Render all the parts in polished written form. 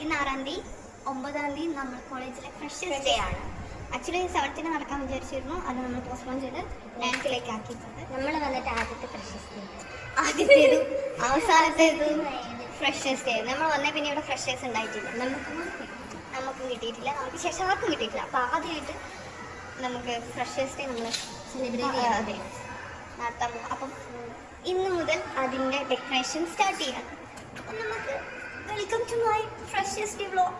ഇന്ന് 6-ാം തീയതി 9-ാം തീയതി നമ്മൾ കോളേജിലെ ഫ്രഷേഴ്സ് ഡേ ആണ്. ആക്ച്വലി 7th നടക്കാൻ വിചാരിച്ചിരുന്നു, അത് നമ്മൾ പോസ്റ്റ്പോൺ ചെയ്ത് 9th ആക്കിയിട്ടുണ്ട്. നമ്മൾ വന്നിട്ട് ആദ്യത്തെ ഫ്രഷേഴ്സ് ഡേ, ആദ്യത്തേതും അവസാനത്തേതും ഫ്രഷേഴ്സ് ഡേ. നമ്മൾ വന്നേ പിന്നെ ഇവിടെ ഫ്രഷേഴ്സ് ഉണ്ടായിട്ടില്ല, നമുക്കും കിട്ടിയിട്ടില്ല, നമുക്ക് ശേഷം ആർക്കും കിട്ടിയിട്ടില്ല. അപ്പോൾ ആദ്യമായിട്ട് നമുക്ക് ഫ്രഷേഴ്സ് ഡേ നമ്മൾ സെലിബ്രേറ്റ് അതെ നടത്താൻ പോകും. അപ്പം ഇന്ന് മുതൽ അതിൻ്റെ ഡെക്കറേഷൻ സ്റ്റാർട്ട് ചെയ്യാം. അപ്പം നമുക്ക് welcome to my freshers day vlog.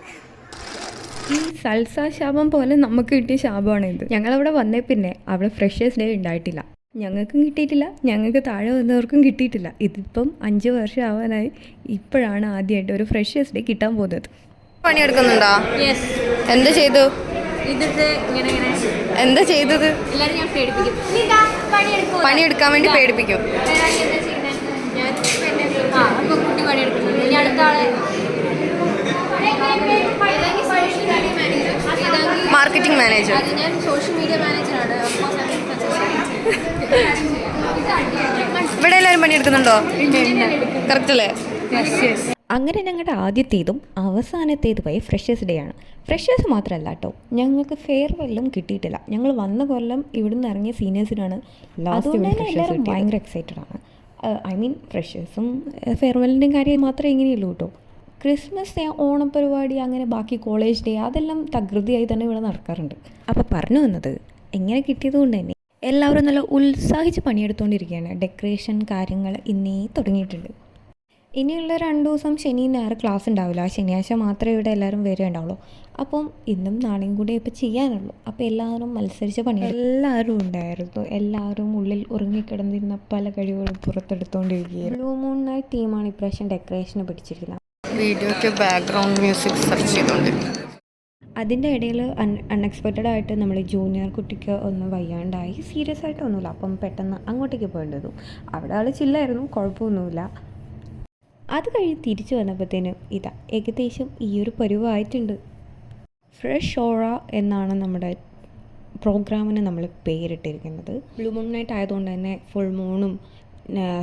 ഈ സൽസ ശാപം പോലെ നമുക്ക് കിട്ടിയ ശാപമാണ് ഇത്. ഞങ്ങളവിടെ വന്നേ പിന്നെ അവിടെ ഫ്രഷേഴ്സ് ഡേ ഉണ്ടായിട്ടില്ല, ഞങ്ങൾക്കും കിട്ടിയിട്ടില്ല, ഞങ്ങൾക്ക് താഴെ വന്നവർക്കും കിട്ടിയിട്ടില്ല. ഇതിപ്പം 5 വർഷം ആവാനായി, ഇപ്പോഴാണ് ആദ്യമായിട്ട് ഒരു ഫ്രഷേഴ്സ് ഡേ കിട്ടാൻ പോകുന്നത്. പണിയെടുക്കുന്നുണ്ടോ? എന്താ ചെയ്തു? എന്താ ചെയ്തത്? പണിയെടുക്കാൻ വേണ്ടി പേടിപ്പിക്കും. Marketing manager. ഞാൻ സോഷ്യൽ മീഡിയ മാനേജറാണ്. ഇവിടെ എല്ലാവരും പണിയെടുക്കുന്നുണ്ടോ? കറക്റ്റ് അല്ലേ? അങ്ങനെ ഞങ്ങളുടെ ആദ്യത്തേതും അവസാനത്തേതുമായി ഫ്രഷേഴ്സ് ഡേ ആണ്. ഫ്രഷേഴ്സ് മാത്രമല്ല കേട്ടോ, ഞങ്ങൾക്ക് ഫെയർവെല്ലും കിട്ടിയിട്ടില്ല. ഞങ്ങൾ വന്ന കൊല്ലം ഇവിടുന്ന് ഇറങ്ങിയ സീനിയേഴ്സിനാണ്. അതുകൊണ്ട് തന്നെ എല്ലാവരും ഭയങ്കര എക്സൈറ്റഡ് ആണ്. ഐ മീൻ ഫ്രഷേഴ്സും ഫെയർവെല്ലിൻ്റെയും കാര്യം മാത്രമേ ഇങ്ങനെയുള്ളൂ കേട്ടോ. ക്രിസ്മസ് ഡേ, ഓണപരിപാടി, അങ്ങനെ ബാക്കി കോളേജ് ഡേ, അതെല്ലാം തകൃതിയായി തന്നെ ഇവിടെ നടക്കാറുണ്ട്. അപ്പോൾ പറഞ്ഞു വന്നത്, എങ്ങനെ കിട്ടിയത് കൊണ്ട് തന്നെ എല്ലാവരും നല്ല ഉത്സാഹിച്ച് പണിയെടുത്തുകൊണ്ടിരിക്കുകയാണ്. ഡെക്കറേഷൻ കാര്യങ്ങൾ ഇന്നേ തുടങ്ങിയിട്ടുണ്ട്. ഇനിയുള്ള 2 ദിവസം ശനി ഞായർ ക്ലാസ് ഉണ്ടാവില്ല, ശനിയാഴ്ച മാത്രമേ ഇവിടെ എല്ലാവരും വരുന്നുണ്ടാവുള്ളൂ. അപ്പം ഇന്നും നാളെയും കൂടെ ഇപ്പോൾ ചെയ്യാനുള്ളൂ. അപ്പോൾ എല്ലാവരും മത്സരിച്ച് എല്ലാവരും ഉണ്ടായിരുന്നു. എല്ലാവരും ഉള്ളിൽ ഉറങ്ങിക്കിടന്നിരുന്ന പല കഴിവുകളും പുറത്തെടുത്തുകൊണ്ടിരിക്കുകയാണ്. ബ്ലൂ മൂൺ നൈറ്റ് തീമാണ് ഇപ്രാവശ്യം ഡെക്കറേഷന് പിടിച്ചിരിക്കുന്നത്. വീഡിയോയ്ക്ക് ബാക്ക്ഗ്രൗണ്ട് മ്യൂസിക് സെർച്ച് ചെയ്തുകൊണ്ടിരിക്കും. അതിൻ്റെ ഇടയിൽ അൺഎക്സ്പെക്റ്റഡ് ആയിട്ട് നമ്മൾ ജൂനിയർ കുട്ടിക്ക് ഒന്ന് വയ്യാണ്ടായി. സീരിയസ് ആയിട്ടൊന്നുമില്ല, അപ്പം പെട്ടെന്ന് അങ്ങോട്ടേക്ക് പോകേണ്ടതും. അവിടെ ആൾ ചില്ലായിരുന്നു, കുഴപ്പമൊന്നുമില്ല. അത് കഴിഞ്ഞ് തിരിച്ചു വന്നപ്പോഴത്തേനും ഇതാ ഏകദേശം ഈ ഒരു പരുവമായിട്ടുണ്ട്. ഫ്രഷ് ഓറ എന്നാണ് നമ്മുടെ പ്രോഗ്രാമിന് നമ്മൾ പേരിട്ടിരിക്കുന്നത്. ബ്ലൂ മൂൺ നൈറ്റ് ആയതുകൊണ്ട് തന്നെ ഫുൾ മൂണും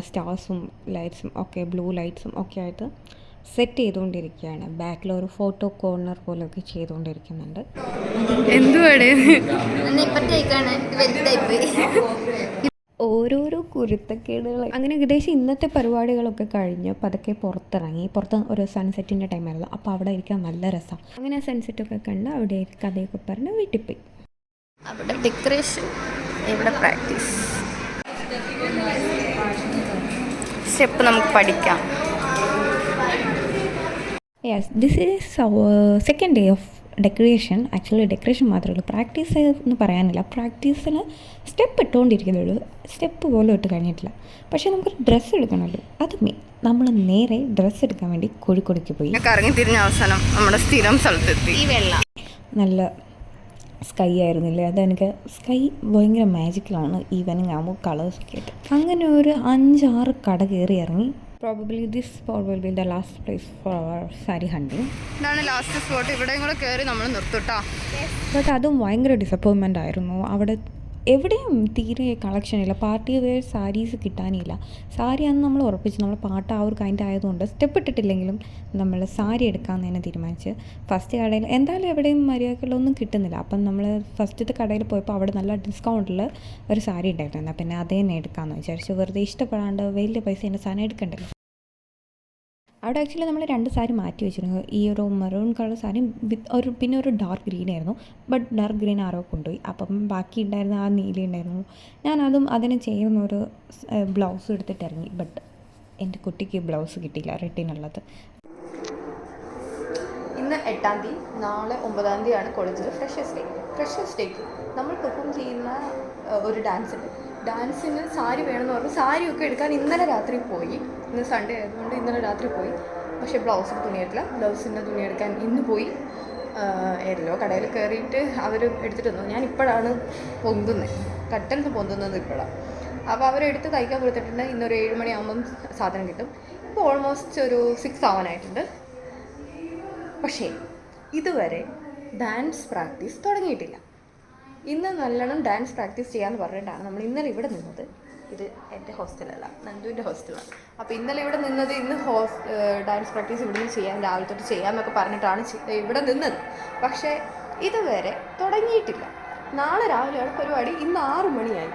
സ്റ്റാർസും ലൈറ്റ്സും ഒക്കെ, ബ്ലൂ ലൈറ്റ്സും ഒക്കെ ആയിട്ട് സെറ്റ് ചെയ്തുകൊണ്ടിരിക്കുകയാണ്. ബാക്കിലൊരു ഫോട്ടോ കോർണർ പോലെയൊക്കെ ചെയ്തുകൊണ്ടിരിക്കുന്നുണ്ട്. എന്തുവാടേ ഓരോരോ കുരുത്തക്കേടുകൾ. അങ്ങനെ ഏകദേശം ഇന്നത്തെ പരിപാടികളൊക്കെ കഴിഞ്ഞ് പതുക്കെ പുറത്ത് ഒരു സൺസെറ്റിൻ്റെ ടൈമായിരുന്നു. അപ്പോൾ അവിടെ ഇരിക്കാൻ നല്ല രസം. അങ്ങനെ സൺസെറ്റൊക്കെ കണ്ട് അവിടെ കഥയൊക്കെ പറഞ്ഞ് വീട്ടിൽ പോയി. അവിടെ ഡെക്കറേഷൻ, ഇവിടെ പ്രാക്ടീസ്. സ്റ്റെപ്പ് നമുക്ക് പഠിക്കാം. Yes, this is second day of decoration. Actually decoration മാത്രമേ ഉള്ളൂ, പ്രാക്ടീസ് എന്ന് പറയാനില്ല. പ്രാക്ടീസിന് സ്റ്റെപ്പ് ഇട്ടുകൊണ്ടിരിക്കുന്നുള്ളൂ, സ്റ്റെപ്പ് പോലും ഇട്ട് കഴിഞ്ഞിട്ടില്ല. പക്ഷേ നമുക്കൊരു ഡ്രസ്സ് എടുക്കണമല്ലോ, അത് നമ്മൾ നേരെ ഡ്രസ്സ് എടുക്കാൻ വേണ്ടി കോഴിക്കോടേക്ക് പോയി. കറങ്ങി തിരിഞ്ഞ അവസാനം നമ്മുടെ സ്ഥിരം സ്ഥലത്തെത്തി. ഈ വെള്ളം നല്ല സ്കൈ ആയിരുന്നില്ലേ, അതെനിക്ക് സ്കൈ ഭയങ്കര മാജിക്കലാണ്. ഈവനിങ് ആകുമ്പോൾ കളേഴ്സൊക്കെ ആയിട്ട്. അങ്ങനെ ഒരു 5-6 കട കയറി ഇറങ്ങി. Probably this spot will be the last place for our saree hunting. ഇതാണ് ലാസ്റ്റ് സ്പോട്ട്. ഇവിടെയും കൂടെ കയറി നമ്മൾ നിർത്തുട്ടാ. ബട്ട് അതും ഭയങ്കര ഡിസപ്പോയിൻമെൻ്റ് ആയിരുന്നു. അവിടെ എവിടെയും തീരെ കളക്ഷൻ ഇല്ല. പാർട്ടി വെയർ സാരീസ് കിട്ടാനില്ല. സാരി അന്ന് നമ്മൾ ഉറപ്പിച്ചു, നമ്മൾ പാട്ട് ആ ഒരു കൈൻഡ് ആയതുകൊണ്ട് സ്റ്റെപ്പ് ഇട്ടിട്ടില്ലെങ്കിലും നമ്മൾ സാരി എടുക്കാമെന്ന് തന്നെ തീരുമാനിച്ച്. ഫസ്റ്റ് കടയിൽ എന്തായാലും എവിടെയും മര്യാദകളൊന്നും കിട്ടുന്നില്ല. അപ്പം നമ്മൾ ഫസ്റ്റത്തെ കടയിൽ പോയപ്പോൾ അവിടെ നല്ല ഡിസ്കൗണ്ടിൽ ഒരു സാരി ഉണ്ടായിരുന്നു. എന്നാൽ പിന്നെ അത് തന്നെ എടുക്കാമെന്ന് വിചാരിച്ചു. വെറുതെ ഇഷ്ടപ്പെടാണ്ട് വലിയ പൈസ എൻ്റെ സാധനം എടുക്കണ്ടല്ലോ. അവിടെ ആക്ച്വലി നമ്മൾ 2 സാരി മാറ്റി വെച്ചിരുന്നു. ഈ ഒരു മെറൂൺ കളർ സാരി പിന്നെ ഒരു ഡാർക്ക് ഗ്രീൻ ആയിരുന്നു. ബട്ട് ഡാർക്ക് ഗ്രീൻ ആരോ കൊണ്ടുപോയി. അപ്പം ബാക്കി ഉണ്ടായിരുന്ന ആ നീല ഉണ്ടായിരുന്നു. ഞാൻ അതിന് ചേർന്ന ഒരു ബ്ലൗസ് എടുത്തിട്ട് ഇറങ്ങി. ബട്ട് എൻ്റെ കുട്ടിക്ക് ബ്ലൗസ് കിട്ടിയില്ല, റെഡിനുള്ളത്. ഇന്ന് 8-ാം തീയതി, നാളെ 9-ാം തീയതിയാണ് കോളേജിൽ ഫ്രഷേഴ്സ് ഡേ. ഫ്രഷേഴ്സ് ഡേക്ക് നമ്മൾ പെർഫോം ചെയ്യുന്ന ഒരു ഡാൻസുണ്ട്. ഡാൻസിന് സാരി വേണമെന്ന് പറഞ്ഞു സാരിയൊക്കെ എടുക്കാൻ ഇന്നലെ രാത്രി പോയി. ഇന്ന് സൺഡേ ആയതുകൊണ്ട് ഇന്നലെ രാത്രി പോയി. പക്ഷേ ബ്ലൗസിന് തുണിയെടുത്തില്ല. ബ്ലൗസിൻ്റെ തുണി എടുക്കാൻ ഇന്ന് പോയി. ഏതല്ലോ കടയിൽ കയറിയിട്ട് അവർ എടുത്തിട്ട് വന്നു. ഞാൻ ഇപ്പോഴാണ് പൊന്തുന്നത്, കട്ടൻസ് പൊന്തുന്നത് ഇപ്പോഴാണ്. അപ്പോൾ അവരെടുത്ത് തയ്ക്കാൻ കൊടുത്തിട്ടുണ്ട്. ഇന്നൊരു 7 മണിയാകുമ്പം സാധനം കിട്ടും. ഇപ്പോൾ ഓൾമോസ്റ്റ് ഒരു 6 ആവാനായിട്ടുണ്ട്. പക്ഷേ ഇതുവരെ ഡാൻസ് പ്രാക്ടീസ് തുടങ്ങിയിട്ടില്ല. ഇന്ന് നല്ലോണം ഡാൻസ് പ്രാക്ടീസ് ചെയ്യാമെന്ന് പറഞ്ഞിട്ടാണ് നമ്മൾ ഇന്നലെ ഇവിടെ നിന്നത്. ഇത് എൻ്റെ ഹോസ്റ്റലല്ല, നന്ദുവിൻ്റെ ഹോസ്റ്റലാണ്. അപ്പോൾ ഇന്നലെ ഇവിടെ നിന്നത് ഇന്ന് ഡാൻസ് പ്രാക്ടീസ് ഇവിടെ നിന്ന് ചെയ്യാം, രാവിലെ തൊട്ട് ചെയ്യാമെന്നൊക്കെ പറഞ്ഞിട്ടാണ് ഇവിടെ നിന്നത്. പക്ഷേ ഇതുവരെ തുടങ്ങിയിട്ടില്ല. നാളെ രാവിലെയാണ് പരിപാടി. ഇന്ന് 6 മണിയായി.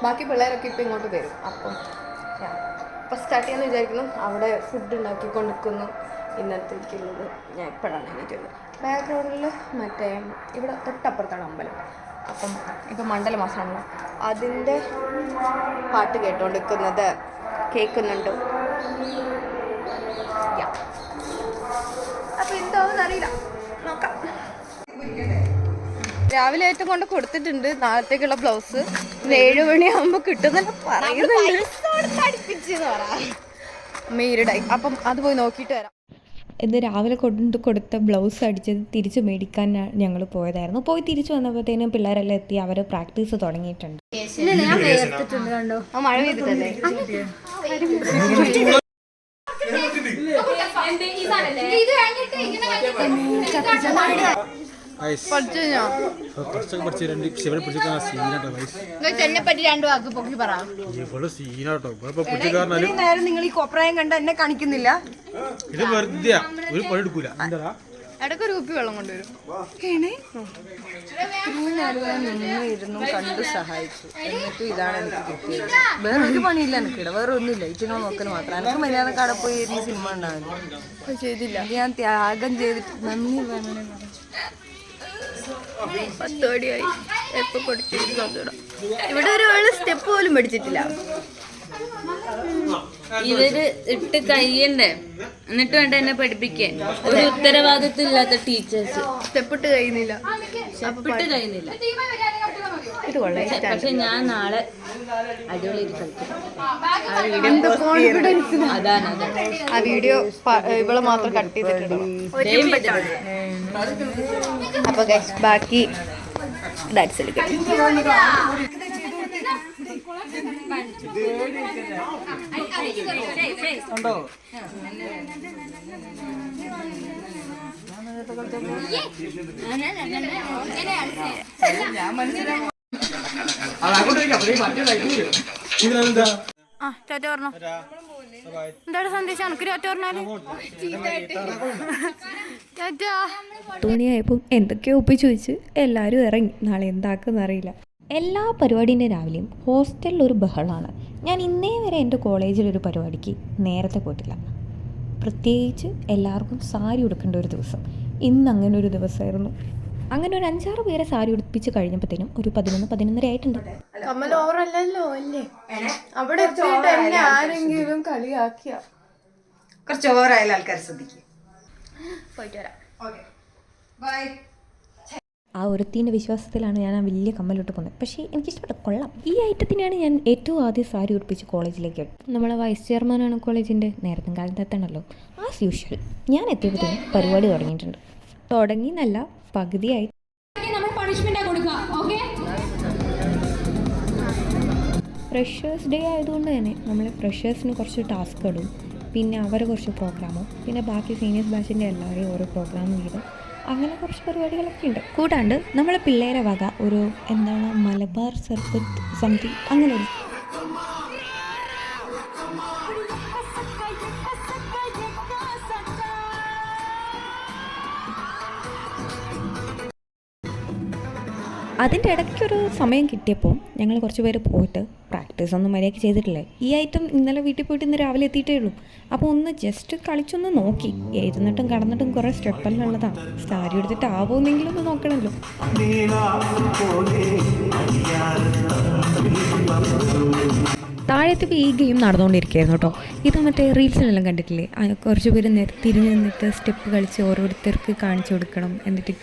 ബാക്കി പിള്ളേരൊക്കെ ഇപ്പം ഇങ്ങോട്ട് വരും. അപ്പം ഇപ്പം സ്റ്റാർട്ട് ചെയ്യാമെന്ന് വിചാരിക്കുന്നു. അവിടെ ഫുഡ് ഉണ്ടാക്കിക്കൊണ്ടിരിക്കുന്നു. ഇന്നത്തേക്കുള്ളത് ഞാൻ എപ്പോഴാണ് എണീറ്റുള്ളത്. ബാക്ക്ഗ്രൗണ്ടിൽ മറ്റേ ഇവിടെ തൊട്ടപ്പുറത്താണ് അമ്പലം. അപ്പം ഇപ്പം മണ്ഡലമാസമാണല്ലോ, അതിൻ്റെ പാട്ട് കേട്ടോണ്ടിരിക്കുന്നത് കേൾക്കുന്നുണ്ട്. അപ്പം എന്താണെന്ന് അറിയില്ല, നോക്കാം. രാവിലെ ഏറ്റവും കൊണ്ട് കൊടുത്തിട്ടുണ്ട് നാളത്തേക്കുള്ള ബ്ലൗസ്. 7 മണിയാകുമ്പോൾ കിട്ടുന്നല്ല പറയുന്നുണ്ട്. മേരിടായി. അപ്പം അത് പോയി നോക്കിയിട്ട് വരാം. ഇത് രാവിലെ കൊടുത്ത ബ്ലൗസ് അടിച്ചത് തിരിച്ച് മേടിക്കാൻ ഞങ്ങൾ പോയതായിരുന്നു. പോയി തിരിച്ചു വന്നപ്പോഴത്തേനും പിള്ളേരെല്ലാം എത്തി. അവർ പ്രാക്ടീസ് തുടങ്ങിയിട്ടുണ്ട്. മഴ പെയ്തിട്ടല്ലേ? നിങ്ങൾ ഈ കൊപ്രായം കണ്ട എന്നെ കാണിക്കുന്നില്ല. ഇത് വെറുതെ ഒരു പണി എടുക്കൂല. ഇടയ്ക്ക് ഒരു കുപ്പി വെള്ളം കൊണ്ടുവരും. ഇരുന്നു കണ്ടു സഹായിച്ചു. എന്നിട്ടും ഇതാണ് എനിക്ക് കിട്ടിയത്. വേറെ ഒരു പണിയില്ല എനിക്കിട, വേറെ ഒന്നുമില്ല. ഇറ്റിനോ നോക്കൽ മാത്രം. എനിക്ക് മര്യാദ കട പോയി ഇരുന്ന് സിനിമ ഉണ്ടാകുന്നു ചെയ്തില്ല. ഞാൻ ത്യാഗം ചെയ്തിട്ട് നന്ദി വേണം. 10 മണിയായി. എപ്പോൾ കൊടുത്തിട്ട് ഇവിടെ ഒരു സ്റ്റെപ്പ് പോലും പഠിച്ചിട്ടില്ല. ഇവര് ഇട്ട് കഴിയണ്ടേ, എന്നിട്ട് വേണ്ട എന്നെ പഠിപ്പിക്കാൻ. ഒരു ഉത്തരവാദിത്വം ഇല്ലാത്ത ടീച്ചേഴ്സ്. സ്റ്റെപ്പിട്ട് കഴിയുന്നില്ല. സ്റ്റെപ്പിട്ട് കഴിയുന്നില്ല. ഇത് കൊള്ളാം. പക്ഷെ ഞാൻ നാളെ അടിപൊളിയായിട്ട് കളിക്കും. അതാണ് ആ വീഡിയോ ഇവള് മാത്രം കട്ട് ചെയ്തിട്ടുണ്ട്. അപ്പൊ ബാക്കി ഡാൻസ് എടുക്കാം. എന്താണ് സന്ദേശം? എനിക്ക് ടാറ്റ പറഞ്ഞാല് തുണിയായപ്പം എന്തൊക്കെയോ ഒപ്പിച്ച് വെച്ച് എല്ലാവരും ഇറങ്ങി. നാളെ എന്താക്കുമെന്ന് അറിയില്ല. എല്ലാ പരിപാടീൻ്റെ രാവിലെയും ഹോസ്റ്റലിലൊരു ബഹളമാണ്. ഞാൻ ഇന്നേ വരെ എൻ്റെ കോളേജിലൊരു പരിപാടിക്ക് നേരത്തെ പോയിട്ടില്ല. പ്രത്യേകിച്ച് എല്ലാവർക്കും സാരി ഉടുക്കേണ്ട ഒരു ദിവസം. ഇന്ന് അങ്ങനെ ഒരു ദിവസമായിരുന്നു. അങ്ങനെ ഒരു 5-6 പേരെ സാരി ഉടുപ്പിച്ച് കഴിഞ്ഞപ്പോഴത്തേനും ഒരു 11-11:30 ആയിട്ടുണ്ട്. കമ്മൽ ഓവറല്ലല്ലോ അല്ലേ? അവിടെ എത്തിയിട്ട് എന്നെ ആരെങ്കിലും കളിയാക്കിയ കുറച്ച് ഓവറായാലും ആൾക്കാർ ശ്രദ്ധിക്കും. പോയിട്ട് വരാം. ആ ഒരുത്തീൻ്റെ വിശ്വാസത്തിലാണ് ഞാൻ ആ വലിയ കമ്മലിട്ട് പോകുന്നത്. പക്ഷേ എനിക്കിഷ്ടപ്പെട്ട കൊള്ളാം. ഈ ഐറ്റത്തിനാണ് ഞാൻ ഏറ്റവും ആദ്യം സാരി ഉടുപ്പിച്ച് കോളേജിലേക്ക് ഇട്ടത്. നമ്മളെ വൈസ് ചെയർമാനാണ് കോളേജിൻ്റെ. നേരത്തെ കാലത്ത് എത്തണമല്ലോ. ആസ് യൂഷ്വൽ ഞാൻ എത്തിയപ്പോഴത്തേനും പരിപാടി തുടങ്ങിയിട്ടുണ്ട്. തുടങ്ങിയെന്നല്ല, പകുതിയായി. ഫ്രഷേഴ്സ് ഡേ ആയതുകൊണ്ട് തന്നെ നമ്മൾ ഫ്രഷേഴ്സിന് കുറച്ച് ടാസ്ക് ഇടും. പിന്നെ അവരെ കുറച്ച് പ്രോഗ്രാമും, പിന്നെ ബാക്കി സീനിയേഴ്സ് ബാച്ചിൻ്റെ എല്ലാവരെയും ഓരോ പ്രോഗ്രാം വീടും. അങ്ങനെ കുറച്ച് പരിപാടികളൊക്കെ ഉണ്ട്. കൂടാണ്ട് നമ്മളെ പിള്ളേരെ വക ഒരു എന്താണ് മലബാർ സർബത്ത് സംതിങ് അങ്ങനെ ഒരു അതിൻ്റെ ഇടയ്ക്കൊരു സമയം കിട്ടിയപ്പോൾ ഞങ്ങൾ കുറച്ച് പേര് പോയിട്ട് പ്രാക്ടീസ് ഒന്നും മര്യാദയ്ക്ക് ചെയ്തിട്ടില്ലേ. ഈ ഐറ്റം ഇന്നലെ വീട്ടിൽ പോയിട്ട് ഇന്ന് രാവിലെ എത്തിയിട്ടേ ഉള്ളൂ. അപ്പോൾ ഒന്ന് ജസ്റ്റ് കളിച്ചൊന്ന് നോക്കി. എഴുതുന്നിട്ടും കടന്നിട്ടും കുറേ സ്റ്റെപ്പെല്ലാം ഉള്ളതാണ്. സാരി എടുത്തിട്ട് ആവുമെന്നെങ്കിലും ഒന്ന് നോക്കണമല്ലോ. താഴെത്തിപ്പോൾ ഈ ഗെയിം നടന്നുകൊണ്ടിരിക്കുകയായിരുന്നു കേട്ടോ. ഇത് മറ്റേ റീൽസിനെല്ലാം കണ്ടിട്ടില്ലേ? കുറച്ച് പേര് തിരിഞ്ഞ് നിന്നിട്ട് സ്റ്റെപ്പ് കളിച്ച് ഓരോരുത്തർക്ക് കാണിച്ചു കൊടുക്കണം. എന്നിട്ട്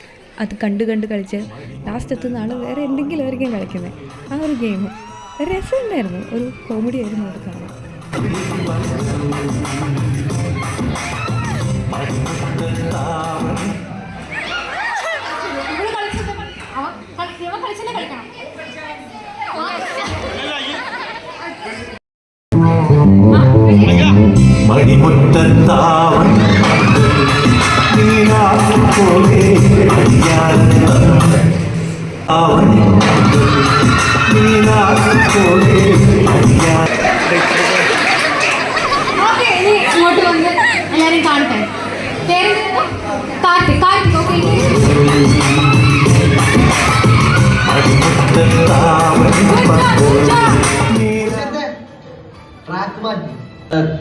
അത് കണ്ട് കളിച്ച് ലാസ്റ്റ് എത്തുന്ന ആൾ വേറെ എന്തെങ്കിലും ആയിരിക്കും കളിക്കുന്നത്. ആ ഒരു ഗെയിം രസമുണ്ടായിരുന്നു. ഒരു കോമഡി ആയിരുന്നു അത് കാണാൻ. മണിമുറ്റത്താവൻ ഓക്കെ ഇനി ഇങ്ങോട്ട് വന്ന് എല്ലാവരും കാണട്ടെ. പേര് കാർത്തിക്. കാർത്തിക് ഓക്കെ.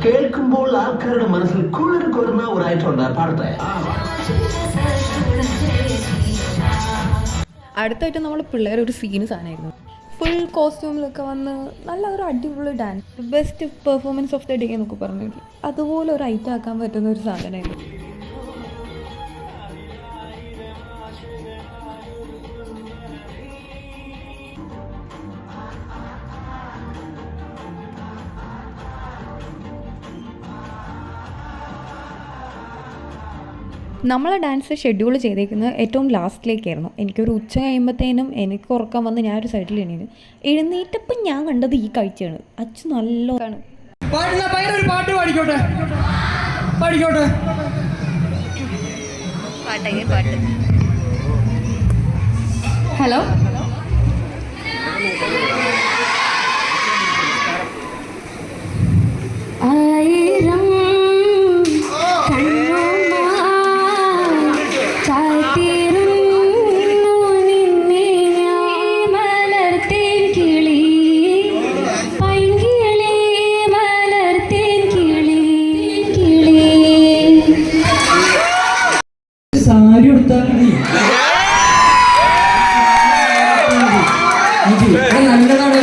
കേൾക്കുമ്പോൾ ആൾക്കാരുടെ മനസ്സിൽ കുളിർ കൊരുന്ന ഒരു ഐറ്റം പാടത്തെ. അടുത്തായിട്ട് നമ്മൾ പിള്ളേർ ഒരു സീന് സാധനമായിരുന്നു. ഫുൾ കോസ്റ്റ്യൂമിലൊക്കെ വന്ന് നല്ല ഒരു അടിപൊളി dance, best performance of the day എന്നൊക്കെ പറഞ്ഞിട്ട് അതുപോലെ ഒരു ഐറ്റം ആക്കാൻ പറ്റുന്ന ഒരു സാധനമായിരുന്നു. നമ്മളെ ഡാൻസ് ഷെഡ്യൂൾ ചെയ്തേക്കുന്നത് ഏറ്റവും ലാസ്റ്റിലേക്കായിരുന്നു. എനിക്കൊരു ഉച്ച കഴിയുമ്പോഴത്തേനും എനിക്ക് ഉറക്കം വന്ന് ഞാനൊരു സൈഡിൽ എഴുന്നേറ്റപ്പം ഞാൻ കണ്ടത് ഈ കാഴ്ചയാണ്. അച്ഛൻ നല്ലോണം പാട്ട് പാടിക്കോട്ടെ പാടിക്കോട്ടെ. ഹലോ ആയിരം സാരി കൊടുത്താൽ നല്ലതാണ്.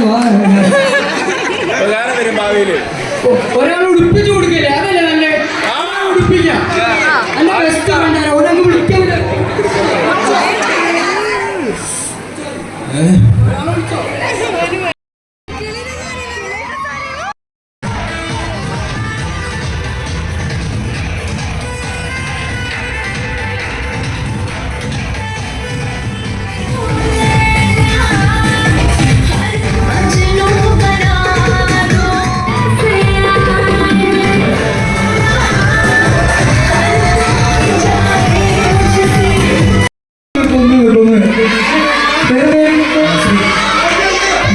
ഒരാൾ ഉടുപ്പിച്ചു കൊടുക്കില്ലേ, അതല്ലേ നല്ല ഉടുപ്പിക്കാം. നല്ല ബെസ്റ്റ് ഒരാൾ വിളിക്കാൻ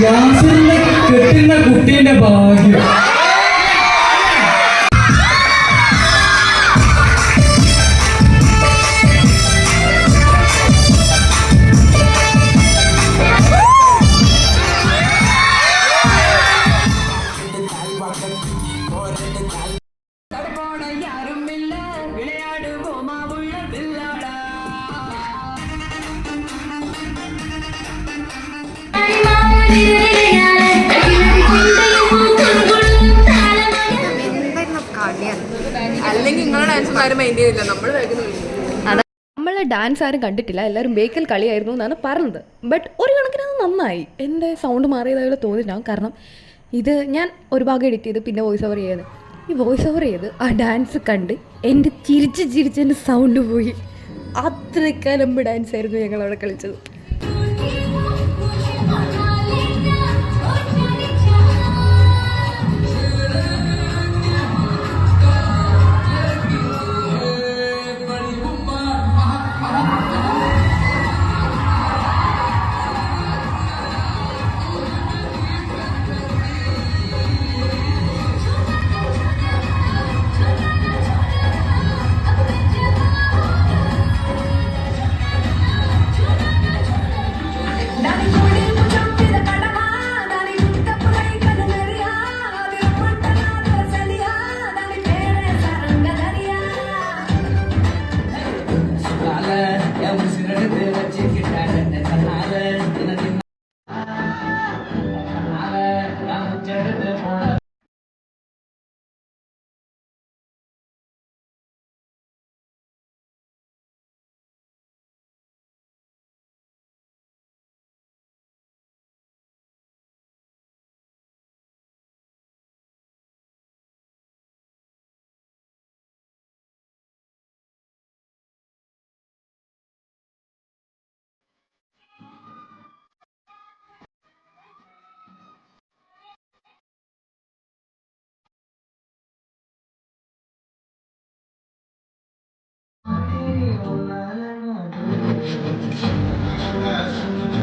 യാസിറിനെ കെട്ടുന്ന കുട്ടീന്റെ ഭാഗ്യം. അല്ലെങ്കിൽ നിങ്ങളുടെ ഡാൻസ് ആരും മൈൻഡ് ചെയ്തില്ല, നമ്മൾ നമ്മളെ ഡാൻസ് ആരും കണ്ടിട്ടില്ല, എല്ലാവരും ബേക്കൽ കളിയായിരുന്നു എന്നാണ് പറഞ്ഞത്. ബട്ട് ഒരു കണക്കിന് അത് നന്നായി. എൻ്റെ സൗണ്ട് മാറിയതായുള്ള തോന്നിയിട്ടുണ്ടാകും. കാരണം ഇത് ഞാൻ ഒരു ഭാഗം എഡിറ്റ് ചെയ്ത് പിന്നെ വോയിസ് ഓവർ ചെയ്ത് ഈ വോയിസ് ഓവർ ചെയ്ത് ആ ഡാൻസ് കണ്ട് എൻ്റെ ചിരിച്ച് എൻ്റെ സൗണ്ട് പോയി. അത്രക്കാലമ്പ് ഡാൻസ് ആയിരുന്നു ഞങ്ങളവിടെ കളിച്ചത്.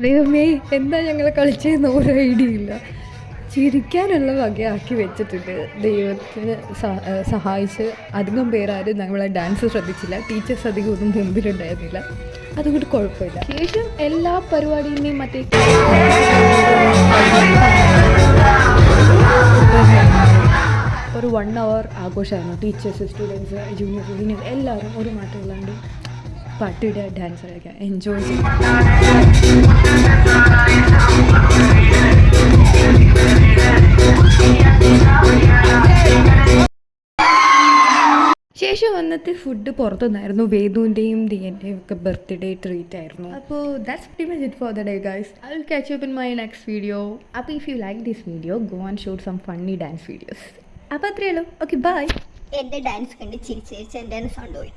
ദൈവമേ എന്താ ഞങ്ങൾ കളിച്ചതെന്ന് ഒരു ഐഡിയ ഇല്ല. ചിരിക്കാനുള്ള വകയാക്കി വെച്ചിട്ടുണ്ട്. ദൈവത്തിന് സഹായിച്ച് അധികം പേരാരും ഞങ്ങളെ ഡാൻസ് ശ്രദ്ധിച്ചില്ല. ടീച്ചേഴ്സ് അധികം ഒന്നും മുമ്പിലുണ്ടായിരുന്നില്ല, അതുകൊണ്ട് കുഴപ്പമില്ല. ശേഷം എല്ലാ പരിപാടിയുടെയും മറ്റേ ഒരു 1 hour ആഘോഷമായിരുന്നു. ടീച്ചേഴ്സ്, സ്റ്റുഡൻസ്, ജൂനിയർ എല്ലാവരും ഒരു മാറ്റമില്ലാണ്ട് പാട്ടിയുടെ ഡാൻസ് കളിക്കാൻ എൻജോയ് ചെയ്യും. ശേഷം വന്നത്തെ ഫുഡ് പുറത്തുനിന്നായിരുന്നു. വേദുവിൻ്റെയും ദിയൻ്റെയും ഒക്കെ ബർത്ത്ഡേ ട്രീറ്റ് ആയിരുന്നു. അപ്പോൾ that's pretty much it for the day guys. I will catch you up in my next video. അപ്പോൾ if you like this video, go and shoot some funny dance videos. അപ്പോൾ അത്രയേ ഉള്ളൂ. Okay bye. എൻ്റെ dance കണ്ട് ചിരിച്ച് എൻ്റെ sound പോയി.